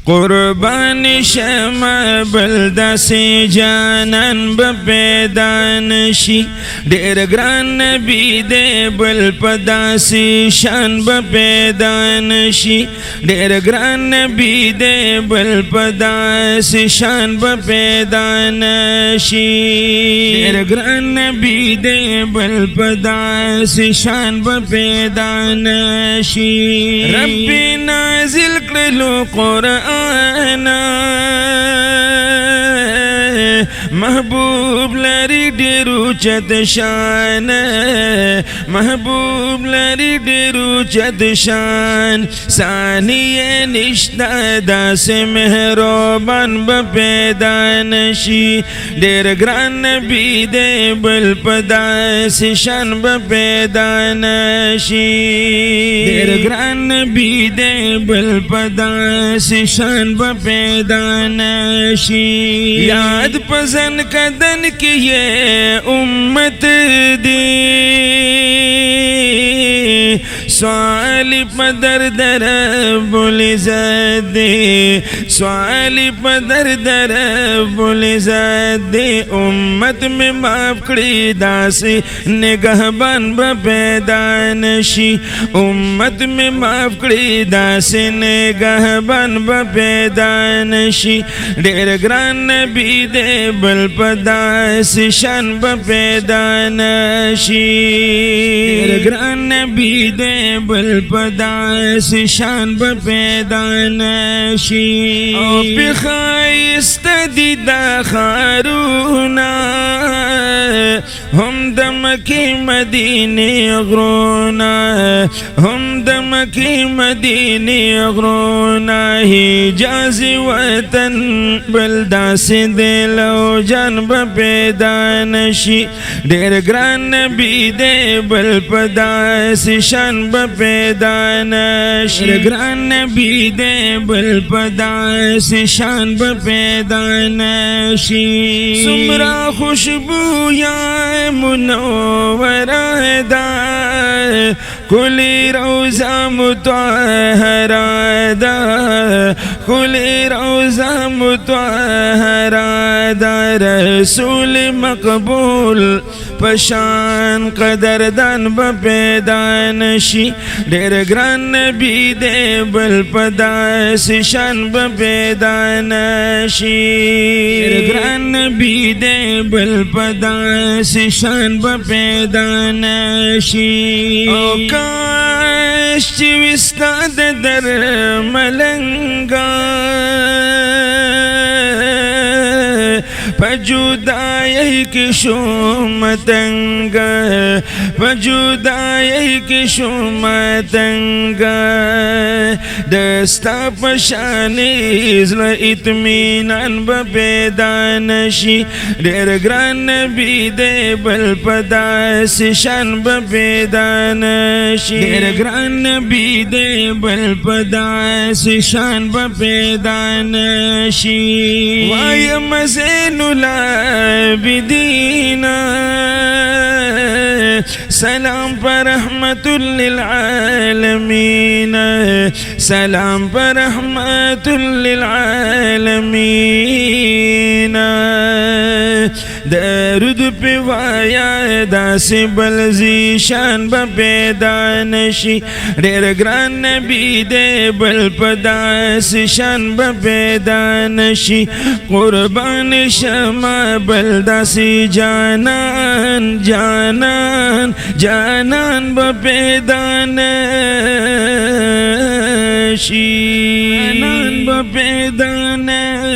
قربان شمع بلدا سی جانان بپیدان شی دیر گران نبی دے بل پدا سی شان بپیدان شی دیر گران نبی دے بل پدا سی شان بپیدان شی دیر گران نبی دے بل پدا سی شان بپیدان شی ربی نازل کرلو قرآن محبوب لری ډیرو چت شان محبوب لری ډیرو چت شان ثانیه نشتا داس مهربان بپیدا نشي ډیر ګران نبی دې بل پداس شان بپیدا نشي ډیر ګران نبی دې بل پداس شان بپیدا نشي یاد پسند کدن کی یہ امت دی سوالی پدر در بولی زدی سوالی پدر در بولی زدی امت میں معاف کری داسی نگہبان بپیدا نشی امت میں معاف کری داسی نگہبان بپیدا نشی ډیر ګران نبی دے بل پداس شان بپیدا نشی ډیر ګران نبی دے بل پداس شان بپیدا نشی او پی خایست دی دا خارونا هم دمکی مدینی غرونا هم دمکی مدینی غرونا حجاز وطن بلداس دلو جان بپیدا نشی ډیر ګران نبی دے بل پداس شان بپیدا نشی ډیر ګران نبی دے بل پداس شان بپیدا نشی سمرا خوشبو یا منورہ دا کلی روزہ مطہرہ دا کلی روزہ مطہرہ دا رسول مقبول پشان قدردان بپیدا نشی ډیر ګران نبی دے بل پداس شان بپیدا نشی ډیر ګران نبی دے بل پداس شان بپیدا نشی او کاش چې وستا د در ملنګا پجودائی کی شومتنگ پجودائی کی شومتنگ دستا پشانی ازل اطمینان بپیدا نشی ډیر ګران نبی دے بل پداس شان بپیدا نشی ډیر ګران نبی دے بل پداس شان بپیدا نشی وایم زین العابدین سلام پر رحمت للعالمین سلام پر رحمت للعالمین درود پی وایا داسی بلزی شان بپیدا نشی ډیر ګران نبی دے بل پداس شان بپیدا نشی قربان شمع بلداسی جانان جانان جانان بپیدا نشی جانان بپیدا نشی